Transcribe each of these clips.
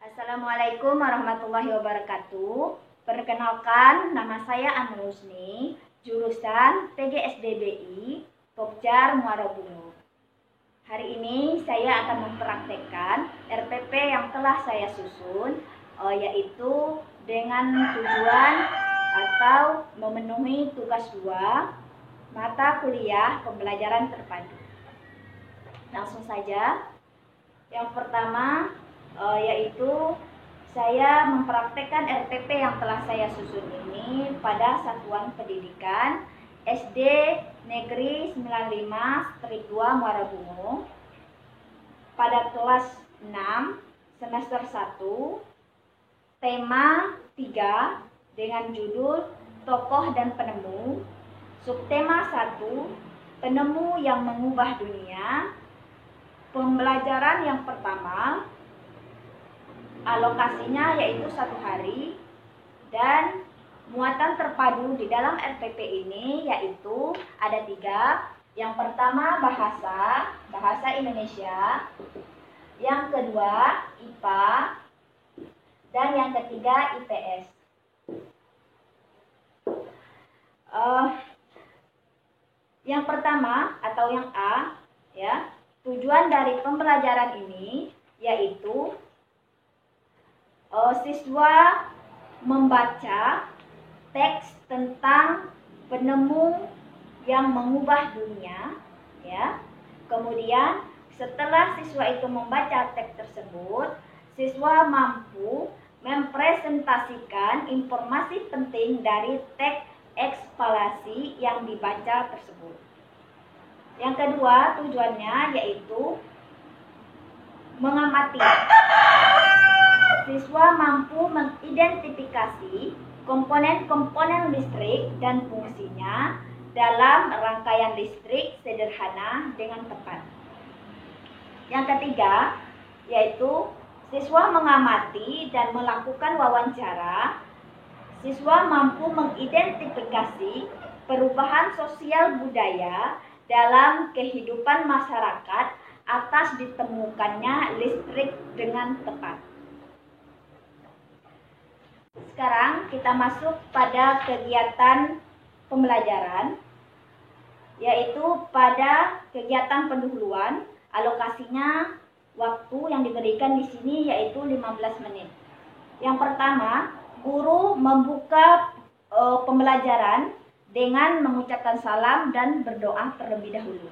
Assalamualaikum warahmatullahi wabarakatuh. Perkenalkan, nama saya Anur Husni, jurusan PGSDBI, Pokjar Muara Bungo. Hari ini saya akan mempraktekkan RPP yang telah saya susun, yaitu dengan tujuan atau memenuhi tugas 2 mata kuliah pembelajaran terpadu. Langsung saja. Yang pertama yaitu saya mempraktekkan RPP yang telah saya susun ini pada satuan pendidikan SD Negeri 95/2 Muara Bungo pada kelas 6 semester 1, tema 3 dengan judul Tokoh dan Penemu, subtema 1 Penemu yang Mengubah Dunia. Pembelajaran yang pertama, alokasinya yaitu 1 hari, dan muatan terpadu di dalam RPP ini yaitu ada 3. Yang pertama bahasa Indonesia, yang kedua IPA, dan yang ketiga IPS. Yang pertama atau yang A, ya, tujuan dari pembelajaran ini yaitu siswa membaca teks tentang penemu yang mengubah dunia, ya. Kemudian setelah siswa itu membaca teks tersebut, siswa mampu mempresentasikan informasi penting dari teks ekspalasi yang dibaca tersebut. Yang kedua, tujuannya yaitu mengamati. Siswa mampu mengidentifikasi komponen-komponen listrik dan fungsinya dalam rangkaian listrik sederhana dengan tepat. Yang ketiga, yaitu siswa mengamati dan melakukan wawancara. Siswa mampu mengidentifikasi perubahan sosial budaya dalam kehidupan masyarakat atas ditemukannya listrik dengan tepat. Sekarang kita masuk pada kegiatan pembelajaran, yaitu pada kegiatan pendahuluan. Alokasinya waktu yang diberikan di sini yaitu 15 menit. Yang pertama, guru membuka pembelajaran dengan mengucapkan salam dan berdoa terlebih dahulu.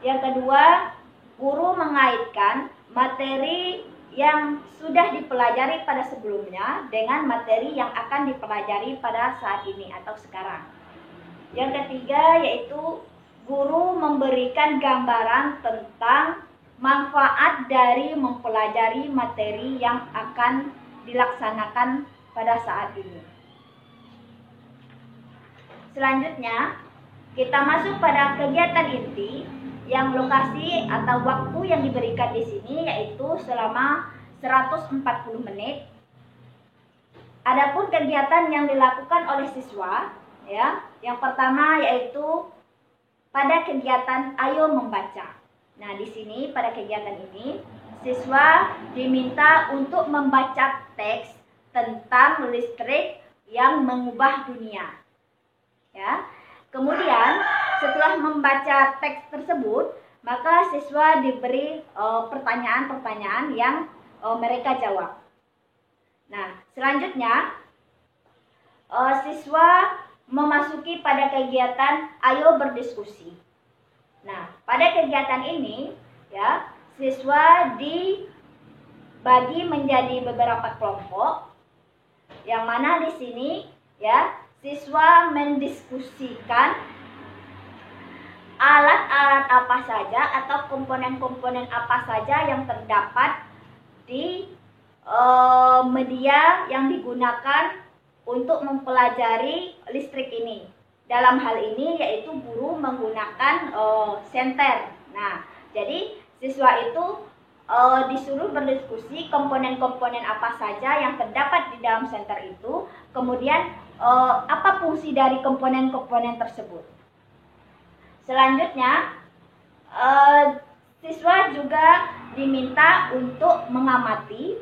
Yang kedua, guru mengaitkan materi yang sudah dipelajari pada sebelumnya dengan materi yang akan dipelajari pada saat ini atau sekarang. Yang ketiga yaitu guru memberikan gambaran tentang manfaat dari mempelajari materi yang akan dilaksanakan pada saat ini. Selanjutnya, kita masuk pada kegiatan inti yang lokasi atau waktu yang diberikan di sini yaitu selama 140 menit. Adapun kegiatan yang dilakukan oleh siswa, ya, yang pertama yaitu pada kegiatan Ayo Membaca. Nah, di sini pada kegiatan ini siswa diminta untuk membaca teks tentang listrik yang mengubah dunia. Ya. Kemudian setelah membaca teks tersebut, maka siswa diberi pertanyaan-pertanyaan yang mereka jawab. Nah, selanjutnya siswa memasuki pada kegiatan Ayo Berdiskusi. Nah, pada kegiatan ini, ya, siswa dibagi menjadi beberapa kelompok, yang mana di sini, ya, siswa mendiskusikan alat-alat apa saja atau komponen-komponen apa saja yang terdapat di media yang digunakan untuk mempelajari listrik ini. Dalam hal ini yaitu guru menggunakan senter. Nah, jadi siswa itu disuruh berdiskusi komponen-komponen apa saja yang terdapat di dalam senter itu, kemudian apa fungsi dari komponen-komponen tersebut. Selanjutnya, siswa juga diminta untuk mengamati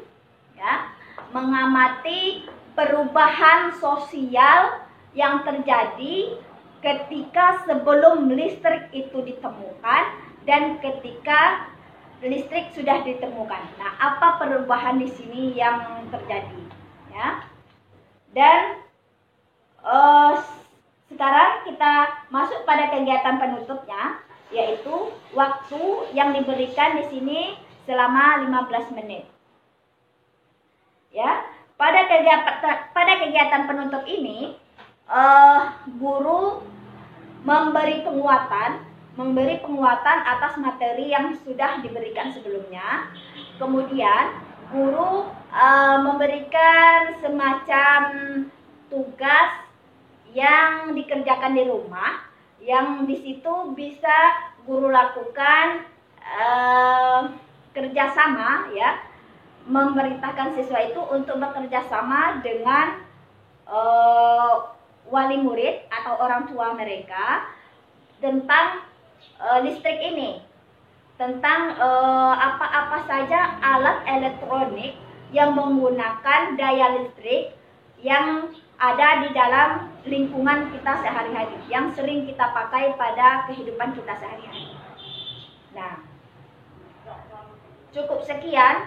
ya, mengamati perubahan sosial yang terjadi ketika sebelum listrik itu ditemukan dan ketika listrik sudah ditemukan. Nah, apa perubahan di sini yang terjadi, ya? Dan sekarang kita masuk pada kegiatan penutupnya, yaitu waktu yang diberikan di sini selama 15 menit. Ya, pada kegiatan penutup ini, guru memberi penguatan atas materi yang sudah diberikan sebelumnya. Kemudian guru memberikan semacam tugas yang dikerjakan di rumah, yang di situ bisa guru lakukan kerjasama, ya, memerintahkan siswa itu untuk bekerja sama dengan wali murid atau orang tua mereka tentang listrik ini, tentang apa-apa saja alat elektronik yang menggunakan daya listrik yang ada di dalam lingkungan kita sehari-hari, yang sering kita pakai pada kehidupan kita sehari-hari. Nah, cukup sekian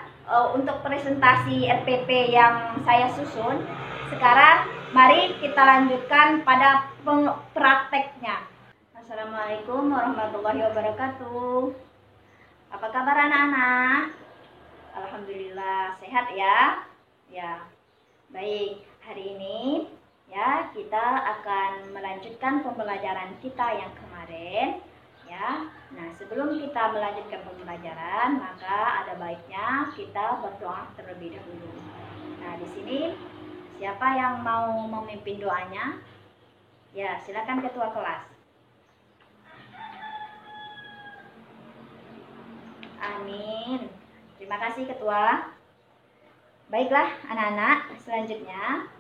untuk presentasi RPP yang saya susun. Sekarang mari kita lanjutkan pada prakteknya. Assalamualaikum warahmatullahi wabarakatuh. Apa kabar anak-anak? Alhamdulillah sehat ya. Ya, baik. Hari ini ya kita akan melanjutkan pembelajaran kita yang kemarin, ya. Nah, sebelum kita melanjutkan pembelajaran, maka ada baiknya kita berdoa terlebih dahulu. Nah, di sini siapa yang mau memimpin doanya? Ya, silakan ketua kelas. Amin. Terima kasih ketua. Baiklah anak-anak, selanjutnya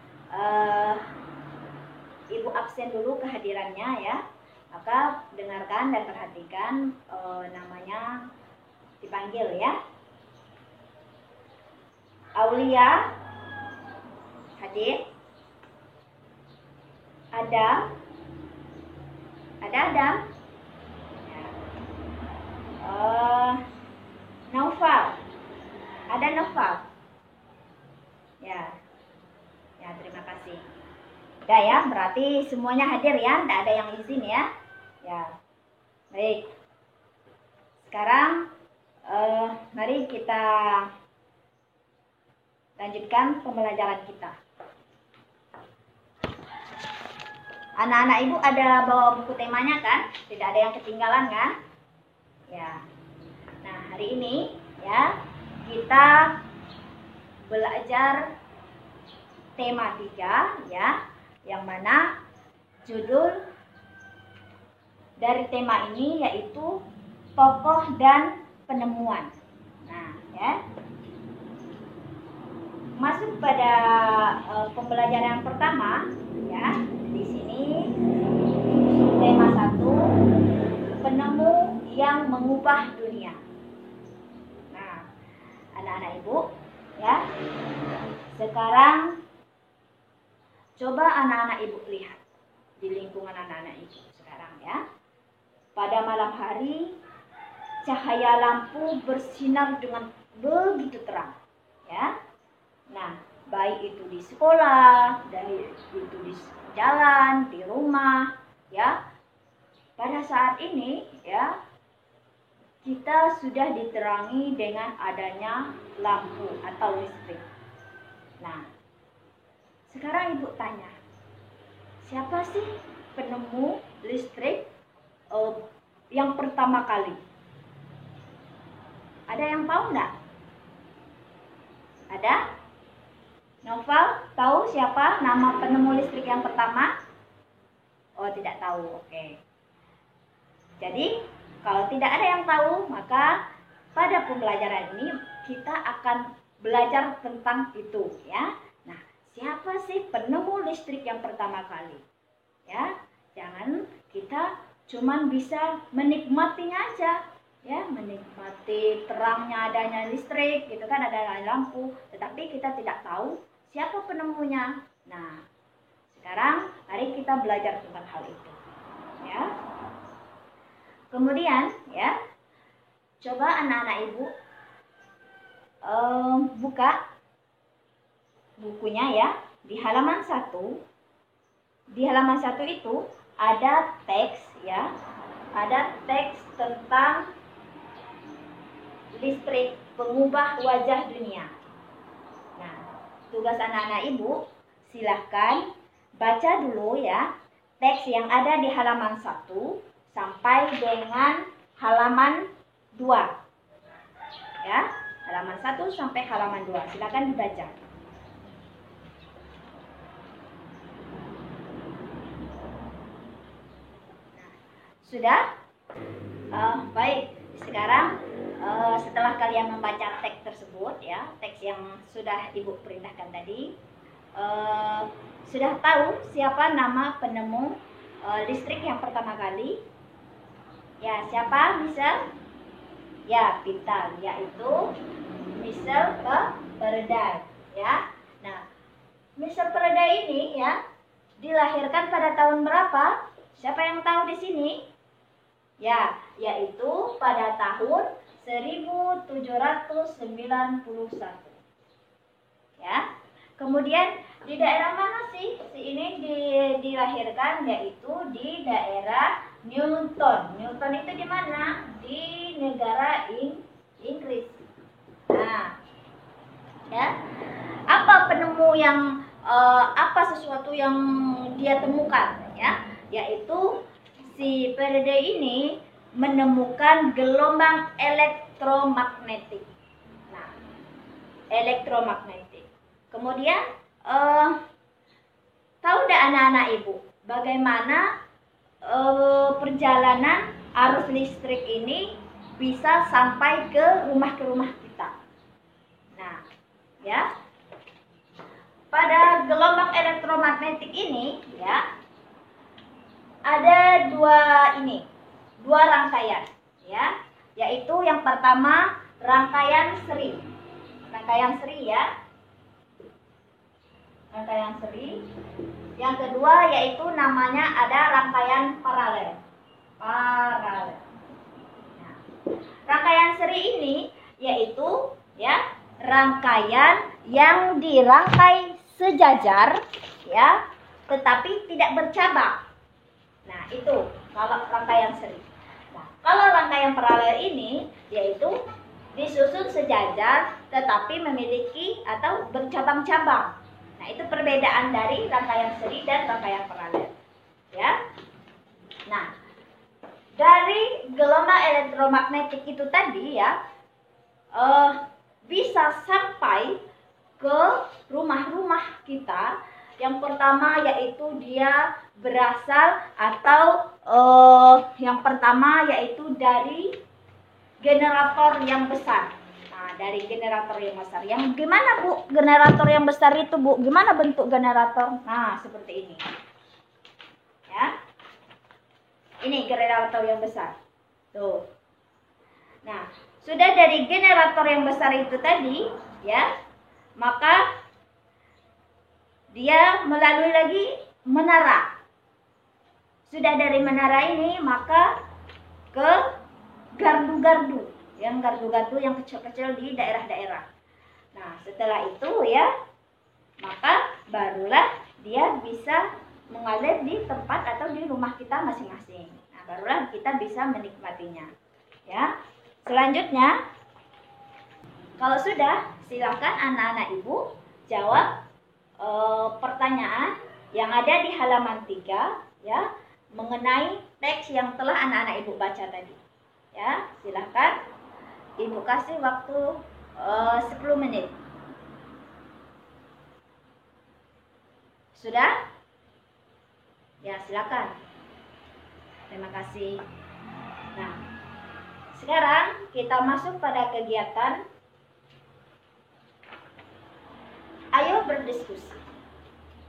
Ibu absen dulu kehadirannya ya. Maka dengarkan dan perhatikan namanya dipanggil ya. Aulia hadir. Adam. Ada Adam. Ya. Naufal. Ada Naufal. Ya. Ya, terima kasih. Udah ya, berarti semuanya hadir ya, tidak ada yang izin ya. Ya, baik. Sekarang mari kita lanjutkan pembelajaran kita. Anak-anak ibu ada bawa buku temanya kan? Tidak ada yang ketinggalan kan? Ya. Nah, hari ini ya kita belajar tema 3 ya, yang mana judul dari tema ini yaitu tokoh dan penemuan. Nah, ya. Masuk pada pembelajaran yang pertama ya. Di sini tema 1, penemu yang mengubah dunia. Nah, anak-anak ibu ya. Sekarang coba anak-anak ibu lihat di lingkungan anak-anak ibu sekarang ya. Pada malam hari cahaya lampu bersinar dengan begitu terang ya. Nah, baik itu di sekolah, dari itu di jalan, di rumah ya. Pada saat ini ya kita sudah diterangi dengan adanya lampu atau listrik. Nah, sekarang ibu tanya, siapa sih penemu listrik yang pertama kali? Ada yang tahu nggak? Ada? Novel, tahu siapa nama penemu listrik yang pertama? Oh, tidak tahu. Oke. Jadi, kalau tidak ada yang tahu, maka pada pembelajaran ini kita akan belajar tentang itu ya. Nah, siapa sih penemu listrik yang pertama kali? Ya, jangan kita cuman bisa menikmatinya aja ya, menikmati terangnya adanya listrik gitu kan, ada lampu, tetapi kita tidak tahu siapa penemunya. Nah, sekarang mari kita belajar tentang hal itu, ya. Kemudian, ya, coba anak-anak ibu buka bukunya ya, di halaman 1. Di halaman 1 itu ada teks ya, ada teks tentang listrik pengubah wajah dunia. Nah, tugas anak-anak ibu, silahkan baca dulu ya teks yang ada di halaman 1 sampai dengan halaman 2. Ya, halaman 1 sampai halaman 2. Silakan dibaca. Sudah? Baik. Sekarang setelah kalian membaca teks tersebut ya, teks yang sudah Ibu perintahkan tadi, sudah tahu siapa nama penemu listrik yang pertama kali? Ya, siapa? Michel? Ya, pintar, yaitu Michel Faraday ya. Nah, Michel Faraday ini ya dilahirkan pada tahun berapa? Siapa yang tahu di sini? Ya, yaitu pada tahun 1791. Ya. Kemudian di daerah mana sih si ini dilahirkan? Yaitu di daerah Newton. Newton itu di mana? Di negara Inggris. Nah, ya. Apa penemu yang apa sesuatu yang dia temukan ya? Yaitu si Faraday ini menemukan gelombang elektromagnetik. Nah, elektromagnetik. Kemudian tahu tidak anak-anak ibu bagaimana perjalanan arus listrik ini bisa sampai ke rumah kita? Nah, ya, pada gelombang elektromagnetik ini ya ada dua rangkaian ya, yaitu yang pertama rangkaian seri ya, rangkaian seri. Yang kedua yaitu namanya ada rangkaian paralel. Nah, rangkaian seri ini yaitu ya rangkaian yang dirangkai sejajar ya, tetapi tidak bercabang. Nah, itu kalau rangkaian seri. Nah, kalau rangkaian paralel ini yaitu disusun sejajar tetapi memiliki atau bercabang-cabang. Nah, itu perbedaan dari rangkaian seri dan rangkaian paralel. Ya. Nah, dari gelombang elektromagnetik itu tadi ya bisa sampai ke rumah-rumah kita. Yang pertama yaitu dia berasal atau yang pertama yaitu dari generator yang besar. Nah, dari generator yang besar. Yang gimana Bu? Generator yang besar itu Bu, gimana bentuk generator? Nah, seperti ini. Ya. Ini generator yang besar. Tuh. Nah, sudah dari generator yang besar itu tadi, ya, maka dia melalui lagi menara. Sudah dari menara ini maka ke gardu-gardu. Yang gardu-gardu yang kecil-kecil di daerah-daerah. Nah, setelah itu ya, maka barulah dia bisa mengalir di tempat atau di rumah kita masing-masing. Nah, barulah kita bisa menikmatinya. Ya. Selanjutnya, kalau sudah, silakan anak-anak ibu jawab pertanyaan yang ada di halaman 3 ya, mengenai teks yang telah anak-anak ibu baca tadi. Ya, silakan ibu kasih waktu 10 menit. Sudah? Ya, silakan. Terima kasih. Nah, sekarang kita masuk pada kegiatan ayo berdiskusi.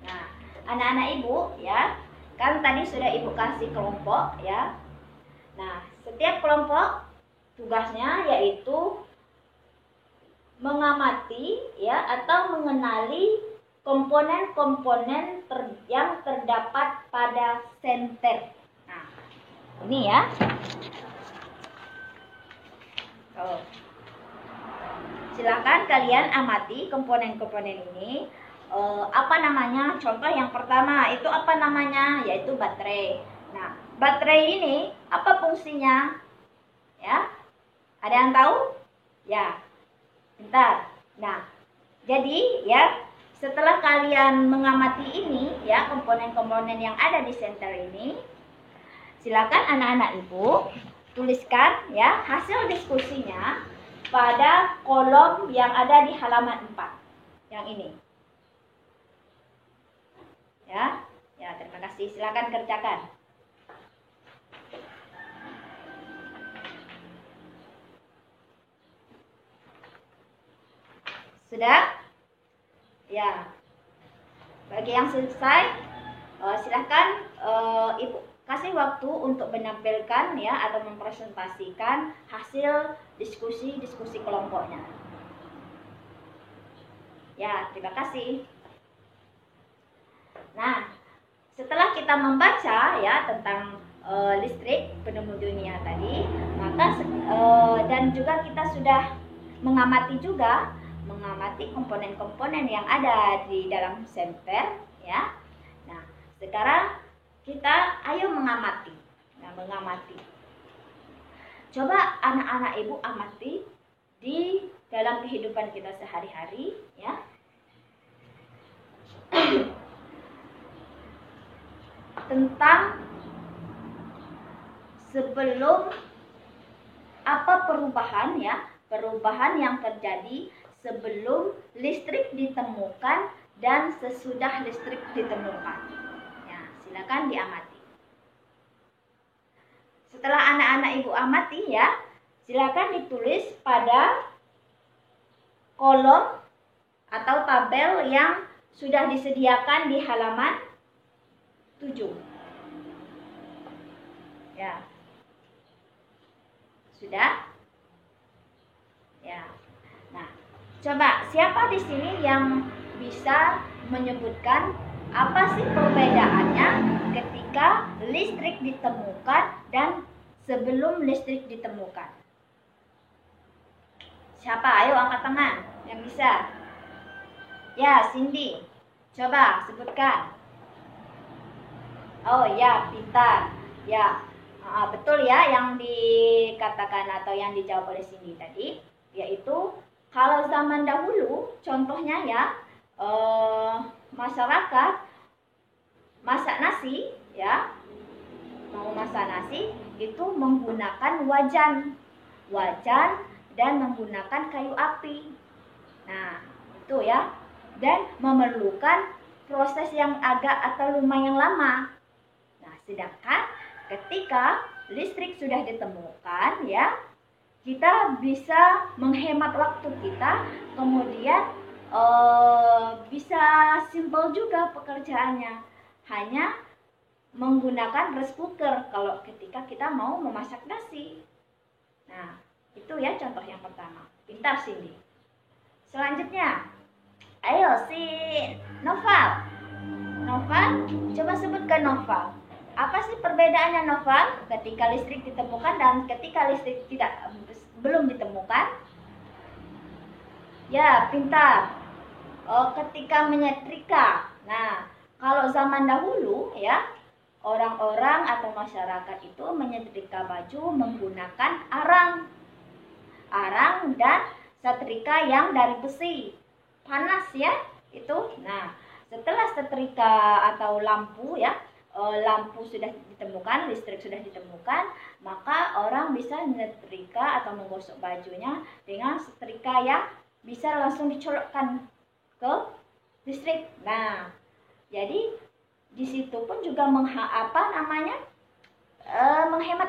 Nah, anak-anak ibu ya, kan tadi sudah ibu kasih kelompok ya. Nah, setiap kelompok tugasnya yaitu mengamati ya atau mengenali komponen-komponen yang terdapat pada senter. Nah, ini ya. Silakan kalian amati komponen-komponen ini. Apa namanya? Contoh yang pertama itu apa namanya? Yaitu baterai. Nah, baterai ini apa fungsinya? Ya, ada yang tahu? Ya, bentar. Nah, jadi ya setelah kalian mengamati ini ya komponen-komponen yang ada di senter ini, silakan anak-anak ibu tuliskan ya hasil diskusinya pada kolom yang ada di halaman 4 yang ini. Ya, terima kasih. Silakan kerjakan. Sudah? Ya. Bagi yang selesai, silahkan ibu kasih waktu untuk menampilkan ya atau mempresentasikan hasil diskusi kelompoknya. Ya, terima kasih. Nah, setelah kita membaca ya tentang listrik penemu dunia tadi, maka dan juga kita sudah mengamati komponen-komponen yang ada di dalam senter ya. Nah, sekarang kita ayo mengamati. Nah, mengamati. Coba anak-anak ibu amati di dalam kehidupan kita sehari-hari ya. Tentang sebelum apa perubahan yang terjadi sebelum listrik ditemukan dan sesudah listrik ditemukan. Ya, silakan diamati. Setelah anak-anak ibu amati ya, silakan ditulis pada kolom atau tabel yang sudah disediakan di halaman 7. Ya. Sudah? Ya. Nah, coba siapa di sini yang bisa menyebutkan apa sih perbedaannya ketika listrik ditemukan dan sebelum listrik ditemukan? Siapa? Ayo angkat tangan yang bisa. Ya, Cindy. Coba sebutkan. Oh ya, pintar. Ya, betul ya yang dikatakan atau yang dijawab oleh Cindy tadi, yaitu kalau zaman dahulu, contohnya ya, masyarakat masak nasi ya, mau masak nasi itu menggunakan wajan dan menggunakan kayu api. Nah, itu ya, dan memerlukan proses yang agak atau lumayan lama. Nah, sedangkan ketika listrik sudah ditemukan ya, kita bisa menghemat waktu kita, kemudian bisa simpel juga pekerjaannya, hanya menggunakan rice cooker kalau ketika kita mau memasak nasi. Nah, itu ya contoh yang pertama. Pintar Cindy. Selanjutnya, ayo si Noval, coba sebutkan Noval. Apa sih perbedaannya Noval ketika listrik ditemukan dan ketika listrik belum ditemukan? Ya, pintar. Ketika menyetrika. Nah, kalau zaman dahulu ya, orang-orang atau masyarakat itu menyetrika baju menggunakan arang dan setrika yang dari besi. Panas ya, itu. Nah, setelah setrika atau lampu ya, lampu sudah ditemukan, listrik sudah ditemukan, maka orang bisa menyetrika atau menggosok bajunya dengan setrika yang bisa langsung dicolokkan ke listrik. Nah, jadi di situ pun juga menghemat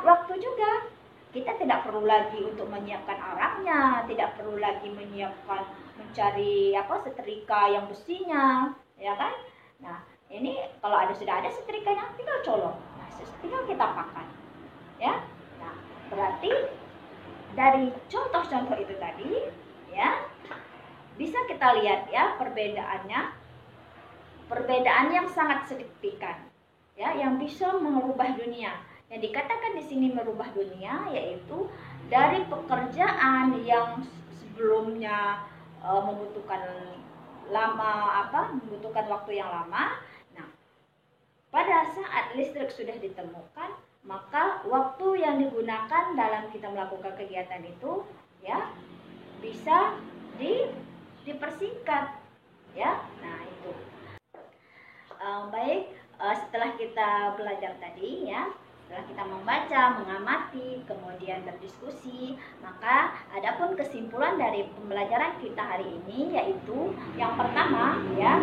waktu juga. Kita tidak perlu lagi untuk menyiapkan arangnya, tidak perlu lagi mencari setrika yang besinya, ya kan? Nah, ini kalau sudah ada setrikanya tinggal colok. Nah, tinggal kita pakai. Ya. Nah, berarti dari contoh-contoh itu tadi, ya, bisa kita lihat ya perbedaan yang sangat signifikan, ya, yang bisa merubah dunia. Yang dikatakan di sini merubah dunia yaitu dari pekerjaan yang sebelumnya membutuhkan waktu yang lama. Nah, pada saat listrik sudah ditemukan, maka waktu yang digunakan dalam kita melakukan kegiatan itu, ya, bisa dipersingkat, ya. Nah, itu baik. Setelah kita belajar tadi, ya, setelah kita membaca, mengamati, kemudian berdiskusi, maka adapun kesimpulan dari pembelajaran kita hari ini yaitu yang pertama, ya,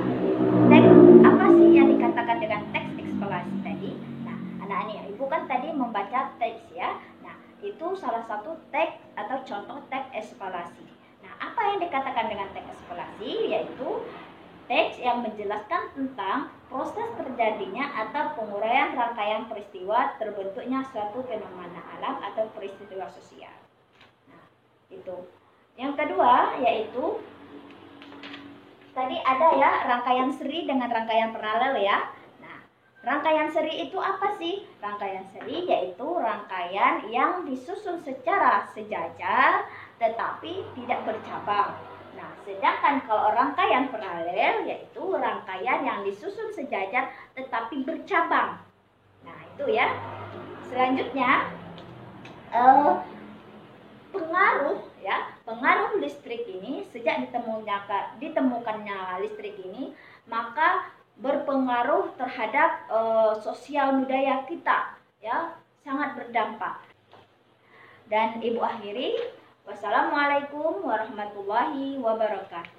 teks apa sih yang dikatakan dengan teks eksplorasi tadi. Nah, anak-anak, ibu kan tadi membaca teks, ya. Nah, itu salah satu teks atau contoh teks eksplorasi. Nah, apa yang dikatakan dengan teks eksplorasi yaitu teks yang menjelaskan tentang proses terjadinya atau penguraian rangkaian peristiwa terbentuknya suatu fenomena alam atau peristiwa sosial. Nah, itu. Yang kedua yaitu tadi ada ya rangkaian seri dengan rangkaian paralel, ya. Nah, rangkaian seri itu apa sih? Rangkaian seri yaitu rangkaian yang disusun secara sejajar tetapi tidak bercabang. Nah, sedangkan kalau rangkaian paralel yaitu rangkaian yang disusun sejajar tetapi bercabang. Nah, itu ya. Selanjutnya pengaruh listrik ini sejak ditemukannya listrik ini maka berpengaruh terhadap sosial budaya kita, ya, sangat berdampak. Dan ibu akhiri, wassalamualaikum warahmatullahi wabarakatuh.